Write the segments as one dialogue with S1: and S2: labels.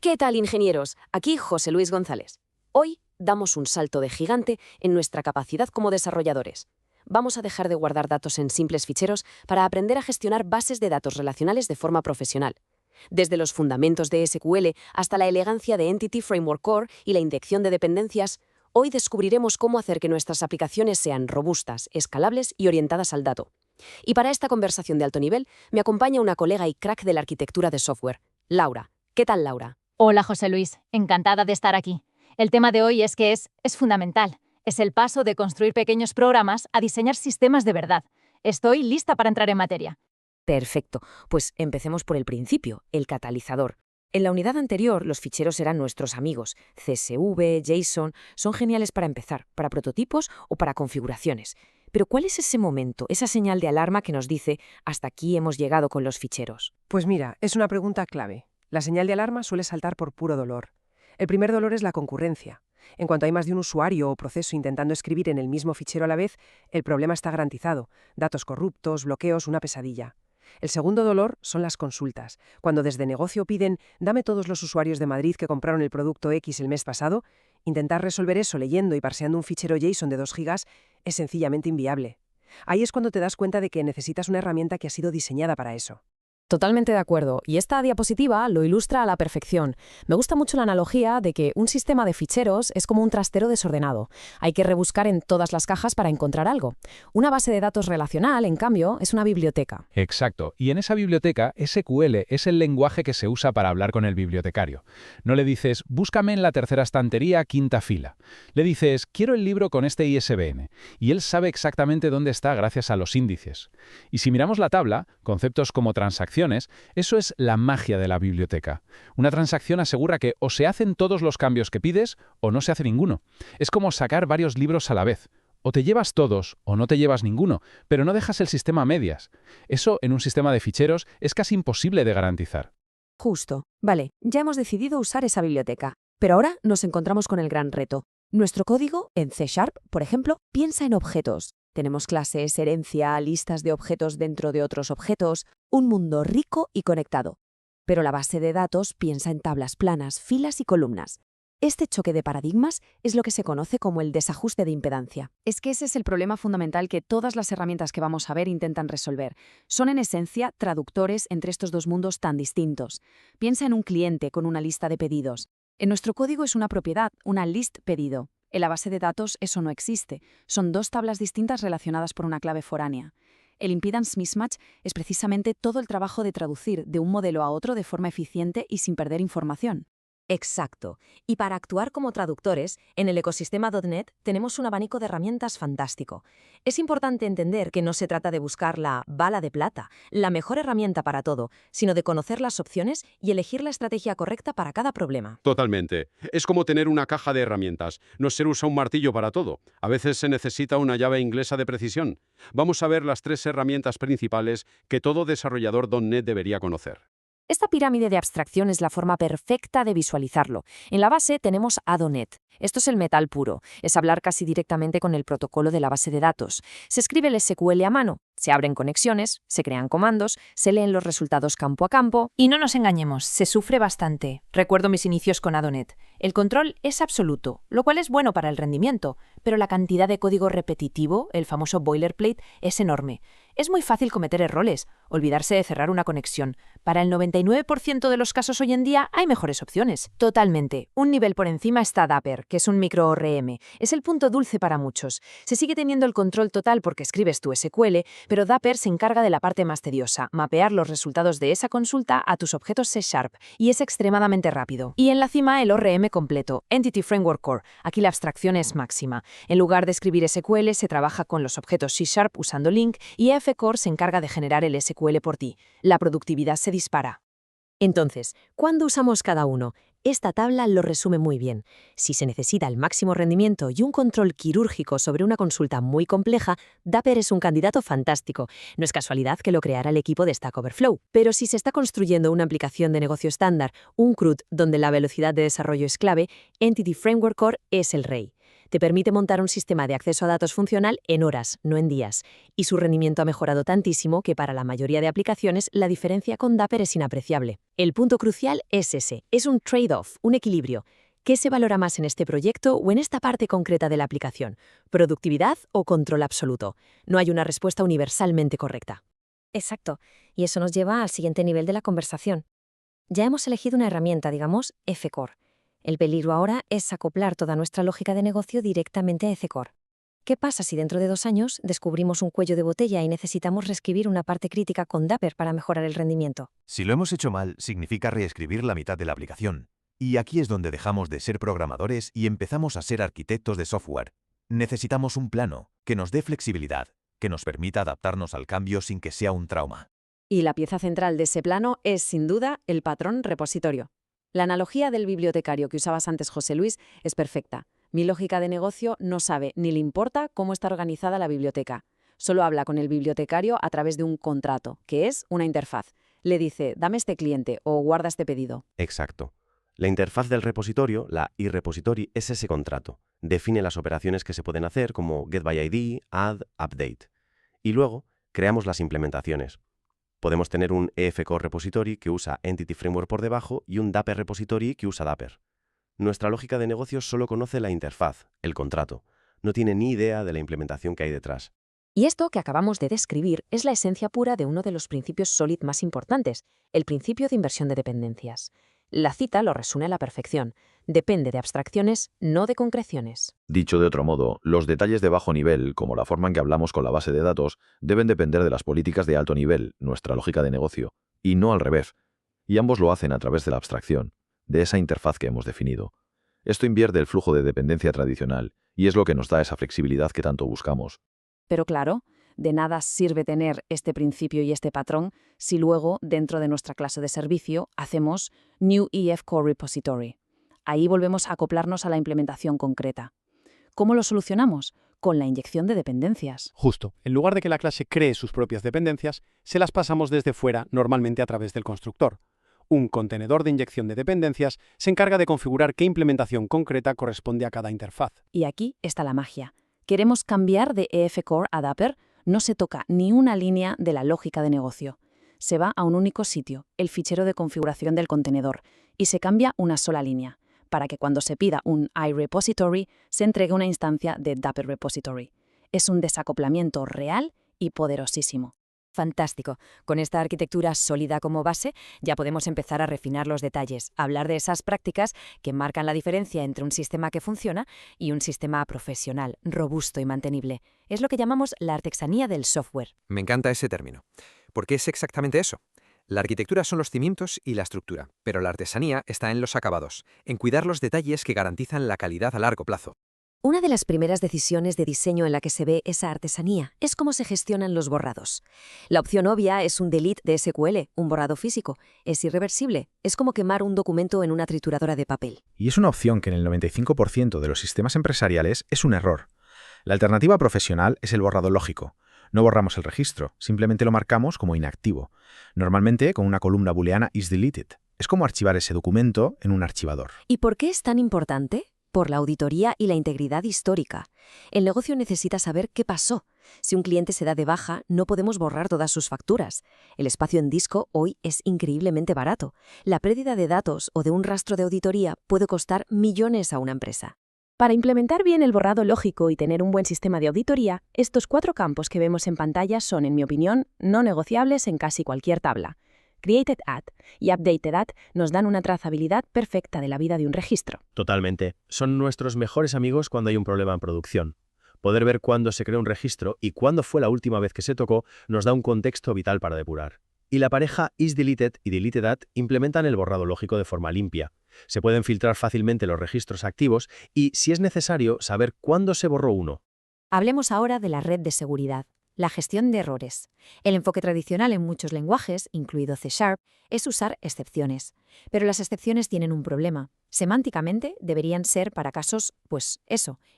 S1: ¿Qué tal, ingenieros? Aquí José Luis González. Hoy damos un salto de gigante en nuestra capacidad como desarrolladores. Vamos a dejar de guardar datos en simples ficheros para aprender a gestionar bases de datos relacionales de forma profesional. Desde los fundamentos de SQL hasta la elegancia de Entity Framework Core y la inyección de dependencias, hoy descubriremos cómo hacer que nuestras aplicaciones sean robustas, escalables y orientadas al dato. Y para esta conversación de alto nivel, me acompaña una colega y crack de la arquitectura de software, Laura. ¿Qué tal, Laura?
S2: Hola, José Luis. Encantada de estar aquí. El tema de hoy es que es fundamental. Es el paso de construir pequeños programas a diseñar sistemas de verdad. Estoy lista para entrar en materia.
S1: Perfecto. Pues empecemos por el principio, el catalizador. En la unidad anterior, los ficheros eran nuestros amigos. CSV, JSON, son geniales para empezar, para prototipos o para configuraciones. Pero ¿cuál es ese momento, esa señal de alarma que nos dice hasta aquí hemos llegado con los ficheros?
S3: Pues mira, es una pregunta clave. La señal de alarma suele saltar por puro dolor. El primer dolor es la concurrencia. En cuanto hay más de un usuario o proceso intentando escribir en el mismo fichero a la vez, el problema está garantizado. Datos corruptos, bloqueos, una pesadilla. El segundo dolor son las consultas. Cuando desde negocio piden, dame todos los usuarios de Madrid que compraron el producto X el mes pasado, intentar resolver eso leyendo y parseando un fichero JSON de 2 gigas es sencillamente inviable. Ahí es cuando te das cuenta de que necesitas una herramienta que ha sido diseñada para eso.
S4: Totalmente de acuerdo, y esta diapositiva lo ilustra a la perfección. Me gusta mucho la analogía de que un sistema de ficheros es como un trastero desordenado. Hay que rebuscar en todas las cajas para encontrar algo. Una base de datos relacional, en cambio, es una biblioteca.
S5: Exacto, y en esa biblioteca, SQL es el lenguaje que se usa para hablar con el bibliotecario. No le dices, búscame en la tercera estantería, quinta fila. Le dices, quiero el libro con este ISBN, y él sabe exactamente dónde está gracias a los índices. Y si miramos la tabla, conceptos como transacción, eso es la magia de la biblioteca. Una transacción asegura que o se hacen todos los cambios que pides o no se hace ninguno. Es como sacar varios libros a la vez. O te llevas todos o no te llevas ninguno, pero no dejas el sistema a medias. Eso en un sistema de ficheros es casi imposible de garantizar.
S1: Justo. Vale, ya hemos decidido usar esa biblioteca. Pero ahora nos encontramos con el gran reto. Nuestro código, en C#, por ejemplo, piensa en objetos. Tenemos clases, herencia, listas de objetos dentro de otros objetos, un mundo rico y conectado. Pero la base de datos piensa en tablas planas, filas y columnas. Este choque de paradigmas es lo que se conoce como el desajuste de impedancia. Es que ese es el problema fundamental que todas las herramientas que vamos a ver intentan resolver. Son en esencia traductores entre estos dos mundos tan distintos. Piensa en un cliente con una lista de pedidos. En nuestro código es una propiedad, una list pedido. En la base de datos eso no existe. Son dos tablas distintas relacionadas por una clave foránea. El impedance mismatch es precisamente todo el trabajo de traducir de un modelo a otro de forma eficiente y sin perder información.
S6: Exacto. Y para actuar como traductores, en el ecosistema .NET tenemos un abanico de herramientas fantástico. Es importante entender que no se trata de buscar la bala de plata, la mejor herramienta para todo, sino de conocer las opciones y elegir la estrategia correcta para cada problema.
S7: Totalmente. Es como tener una caja de herramientas. No se usa un martillo para todo. A veces se necesita una llave inglesa de precisión. Vamos a ver las 3 herramientas principales que todo desarrollador .NET debería conocer.
S1: Esta pirámide de abstracción es la forma perfecta de visualizarlo. En la base tenemos ADO.NET. Esto es el metal puro. Es hablar casi directamente con el protocolo de la base de datos. Se escribe el SQL a mano, se abren conexiones, se crean comandos, se leen los resultados campo a campo.
S2: Y no nos engañemos, se sufre bastante. Recuerdo mis inicios con ADO.NET. El control es absoluto, lo cual es bueno para el rendimiento, pero la cantidad de código repetitivo, el famoso boilerplate, es enorme. Es muy fácil cometer errores, olvidarse de cerrar una conexión. Para el 99% de los casos hoy en día hay mejores opciones.
S1: Totalmente. Un nivel por encima está Dapper, que es un micro ORM. Es el punto dulce para muchos. Se sigue teniendo el control total porque escribes tu SQL, pero Dapper se encarga de la parte más tediosa, mapear los resultados de esa consulta a tus objetos C#, y es extremadamente rápido. Y en la cima el ORM completo, Entity Framework Core. Aquí la abstracción es máxima. En lugar de escribir SQL, se trabaja con los objetos C# usando LINQ y F-Core se encarga de generar el SQL por ti. La productividad se dispara.
S6: Entonces, ¿cuándo usamos cada uno? Esta tabla lo resume muy bien. Si se necesita el máximo rendimiento y un control quirúrgico sobre una consulta muy compleja, Dapper es un candidato fantástico. No es casualidad que lo creara el equipo de Stack Overflow. Pero si se está construyendo una aplicación de negocio estándar, un CRUD donde la velocidad de desarrollo es clave, Entity Framework Core es el rey. Te permite montar un sistema de acceso a datos funcional en horas, no en días. Y su rendimiento ha mejorado tantísimo que para la mayoría de aplicaciones la diferencia con Dapper es inapreciable. El punto crucial es ese, es un trade-off, un equilibrio. ¿Qué se valora más en este proyecto o en esta parte concreta de la aplicación? ¿Productividad o control absoluto? No hay una respuesta universalmente correcta.
S8: Exacto, y eso nos lleva al siguiente nivel de la conversación. Ya hemos elegido una herramienta, digamos, F-Core. El peligro ahora es acoplar toda nuestra lógica de negocio directamente a F-Core. ¿Qué pasa si dentro de 2 años descubrimos un cuello de botella y necesitamos reescribir una parte crítica con Dapper para mejorar el rendimiento?
S9: Si lo hemos hecho mal, significa reescribir la mitad de la aplicación. Y aquí es donde dejamos de ser programadores y empezamos a ser arquitectos de software. Necesitamos un plano que nos dé flexibilidad, que nos permita adaptarnos al cambio sin que sea un trauma.
S1: Y la pieza central de ese plano es, sin duda, el patrón repositorio. La analogía del bibliotecario que usabas antes, José Luis, es perfecta. Mi lógica de negocio no sabe ni le importa cómo está organizada la biblioteca. Solo habla con el bibliotecario a través de un contrato, que es una interfaz. Le dice, dame este cliente o guarda este pedido.
S10: Exacto. La interfaz del repositorio, la iRepository, es ese contrato. Define las operaciones que se pueden hacer como getById, add, update. Y luego, creamos las implementaciones. Podemos tener un EF-Core Repository que usa Entity Framework por debajo y un Dapper Repository que usa Dapper. Nuestra lógica de negocios solo conoce la interfaz, el contrato. No tiene ni idea de la implementación que hay detrás.
S6: Y esto que acabamos de describir es la esencia pura de uno de los principios Solid más importantes, el principio de inversión de dependencias. La cita lo resume a la perfección. Depende de abstracciones, no de concreciones.
S11: Dicho de otro modo, los detalles de bajo nivel, como la forma en que hablamos con la base de datos, deben depender de las políticas de alto nivel, nuestra lógica de negocio, y no al revés. Y ambos lo hacen a través de la abstracción, de esa interfaz que hemos definido. Esto invierte el flujo de dependencia tradicional, y es lo que nos da esa flexibilidad que tanto buscamos.
S1: Pero claro, de nada sirve tener este principio y este patrón si luego, dentro de nuestra clase de servicio, hacemos New EF Core Repository. Ahí volvemos a acoplarnos a la implementación concreta. ¿Cómo lo solucionamos? Con la inyección de dependencias.
S12: Justo. En lugar de que la clase cree sus propias dependencias, se las pasamos desde fuera, normalmente a través del constructor. Un contenedor de inyección de dependencias se encarga de configurar qué implementación concreta corresponde a cada interfaz.
S1: Y aquí está la magia. Queremos cambiar de EF Core a Dapper, no se toca ni una línea de la lógica de negocio. Se va a un único sitio, el fichero de configuración del contenedor, y se cambia una sola línea, para que cuando se pida un iRepository se entregue una instancia de Dapper Repository. Es un desacoplamiento real y poderosísimo.
S8: Fantástico. Con esta arquitectura sólida como base, ya podemos empezar a refinar los detalles, hablar de esas prácticas que marcan la diferencia entre un sistema que funciona y un sistema profesional, robusto y mantenible. Es lo que llamamos la artesanía del software.
S13: Me encanta ese término, porque es exactamente eso. La arquitectura son los cimientos y la estructura, pero la artesanía está en los acabados, en cuidar los detalles que garantizan la calidad a largo plazo.
S6: Una de las primeras decisiones de diseño en la que se ve esa artesanía es cómo se gestionan los borrados. La opción obvia es un delete de SQL, un borrado físico. Es irreversible. Es como quemar un documento en una trituradora de papel.
S5: Y es una opción que en el 95% de los sistemas empresariales es un error. La alternativa profesional es el borrado lógico. No borramos el registro, simplemente lo marcamos como inactivo. Normalmente con una columna booleana isDeleted. Es como archivar ese documento en un archivador.
S6: ¿Y por qué es tan importante? Por la auditoría y la integridad histórica. El negocio necesita saber qué pasó. Si un cliente se da de baja, no podemos borrar todas sus facturas. El espacio en disco hoy es increíblemente barato. La pérdida de datos o de un rastro de auditoría puede costar millones a una empresa.
S14: Para implementar bien el borrado lógico y tener un buen sistema de auditoría, estos 4 campos que vemos en pantalla son, en mi opinión, no negociables en casi cualquier tabla. Created at y Updated at nos dan una trazabilidad perfecta de la vida de un registro.
S15: Totalmente. Son nuestros mejores amigos cuando hay un problema en producción. Poder ver cuándo se creó un registro y cuándo fue la última vez que se tocó nos da un contexto vital para depurar. Y la pareja isDeleted y Deleted at implementan el borrado lógico de forma limpia. Se pueden filtrar fácilmente los registros activos y, si es necesario, saber cuándo se borró uno.
S8: Hablemos ahora de la red de seguridad. La gestión de errores. El enfoque tradicional en muchos lenguajes, incluido C#, es usar excepciones. Pero las excepciones tienen un problema. Semánticamente deberían ser para casos,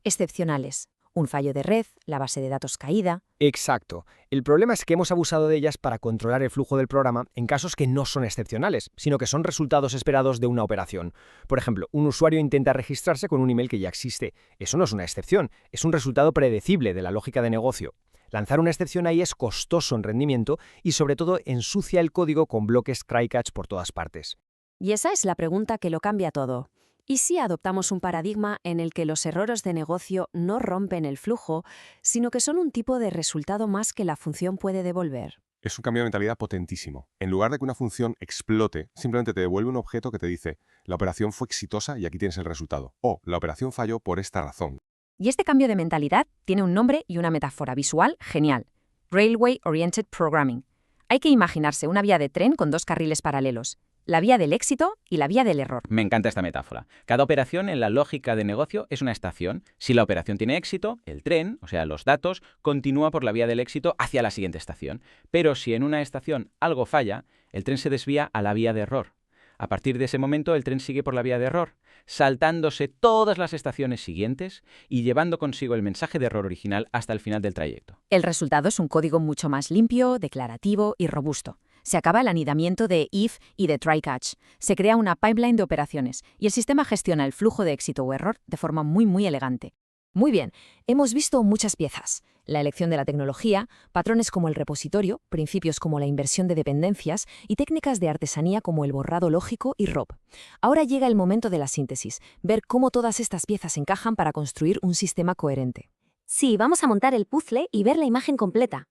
S8: excepcionales.
S6: Un fallo de red, la base de datos caída.
S16: Exacto. El problema es que hemos abusado de ellas para controlar el flujo del programa en casos que no son excepcionales, sino que son resultados esperados de una operación. Por ejemplo, un usuario intenta registrarse con un email que ya existe. Eso no es una excepción, es un resultado predecible de la lógica de negocio. Lanzar una excepción ahí es costoso en rendimiento y sobre todo ensucia el código con bloques cry-catch por todas partes.
S1: Y esa es la pregunta que lo cambia todo. ¿Y si adoptamos un paradigma en el que los errores de negocio no rompen el flujo, sino que son un tipo de resultado más que la función puede devolver?
S17: Es un cambio de mentalidad potentísimo. En lugar de que una función explote, simplemente te devuelve un objeto que te dice la operación fue exitosa y aquí tienes el resultado. O la operación falló por esta razón.
S6: Y este cambio de mentalidad tiene un nombre y una metáfora visual genial. Railway Oriented Programming. Hay que imaginarse una vía de tren con dos carriles paralelos. La vía del éxito y la vía del error.
S18: Me encanta esta metáfora. Cada operación en la lógica de negocio es una estación. Si la operación tiene éxito, el tren, o sea, los datos, continúa por la vía del éxito hacia la siguiente estación. Pero si en una estación algo falla, el tren se desvía a la vía de error. A partir de ese momento, el tren sigue por la vía de error, saltándose todas las estaciones siguientes y llevando consigo el mensaje de error original hasta el final del trayecto.
S6: El resultado es un código mucho más limpio, declarativo y robusto. Se acaba el anidamiento de if y de try-catch. Se crea una pipeline de operaciones y el sistema gestiona el flujo de éxito o error de forma muy elegante. Muy bien, hemos visto muchas piezas. La elección de la tecnología, patrones como el repositorio, principios como la inversión de dependencias y técnicas de artesanía como el borrado lógico y ROP. Ahora llega el momento de la síntesis, ver cómo todas estas piezas encajan para construir un sistema coherente.
S8: Sí, vamos a montar el puzzle y ver la imagen completa.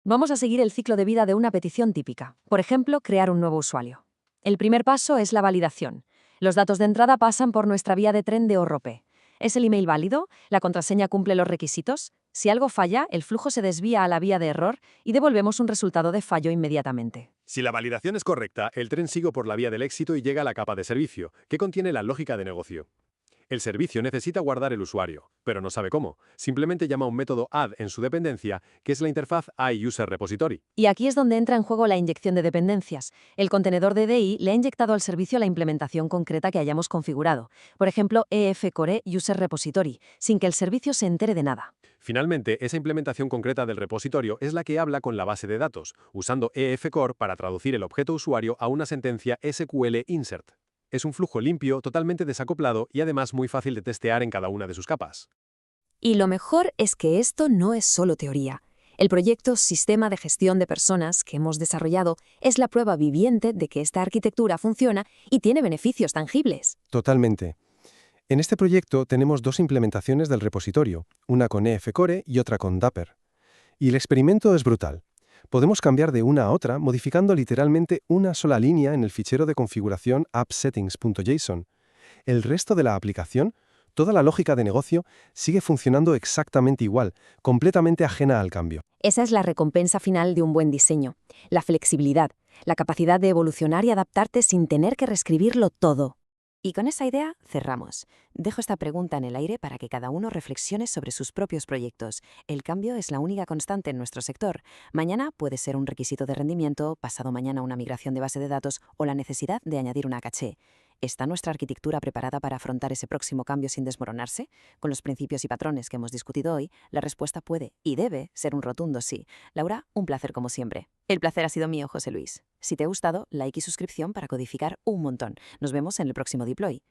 S1: Vamos a seguir el ciclo de vida de una petición típica. Por ejemplo, crear un nuevo usuario. El primer paso es la validación. Los datos de entrada pasan por nuestra vía de tren de ORP. ¿Es el email válido? ¿La contraseña cumple los requisitos? Si algo falla, el flujo se desvía a la vía de error y devolvemos un resultado de fallo inmediatamente.
S12: Si la validación es correcta, el tren sigue por la vía del éxito y llega a la capa de servicio, que contiene la lógica de negocio. El servicio necesita guardar el usuario, pero no sabe cómo. Simplemente llama un método add en su dependencia, que es la interfaz iUserRepository.
S1: Y aquí es donde entra en juego la inyección de dependencias. El contenedor de DI le ha inyectado al servicio la implementación concreta que hayamos configurado. Por ejemplo, EF-Core User Repository, sin que el servicio se entere de nada.
S12: Finalmente, esa implementación concreta del repositorio es la que habla con la base de datos, usando EF-Core para traducir el objeto usuario a una sentencia SQL insert. Es un flujo limpio, totalmente desacoplado y además muy fácil de testear en cada una de sus capas.
S6: Y lo mejor es que esto no es solo teoría. El proyecto Sistema de Gestión de Personas que hemos desarrollado es la prueba viviente de que esta arquitectura funciona y tiene beneficios tangibles.
S19: Totalmente. En este proyecto tenemos dos implementaciones del repositorio, una con EF-Core y otra con Dapper. Y el experimento es brutal. Podemos cambiar de una a otra modificando literalmente una sola línea en el fichero de configuración appsettings.json. El resto de la aplicación, toda la lógica de negocio, sigue funcionando exactamente igual, completamente ajena al cambio.
S6: Esa es la recompensa final de un buen diseño. La flexibilidad, la capacidad de evolucionar y adaptarte sin tener que reescribirlo todo. Y con esa idea cerramos. Dejo esta pregunta en el aire para que cada uno reflexione sobre sus propios proyectos. El cambio es la única constante en nuestro sector. Mañana puede ser un requisito de rendimiento, pasado mañana una migración de base de datos o la necesidad de añadir una caché. ¿Está nuestra arquitectura preparada para afrontar ese próximo cambio sin desmoronarse? Con los principios y patrones que hemos discutido hoy, la respuesta puede y debe ser un rotundo sí. Laura, un placer como siempre. El placer ha sido mío, José Luis. Si te ha gustado, like y suscripción para codificar un montón. Nos vemos en el próximo Deploy.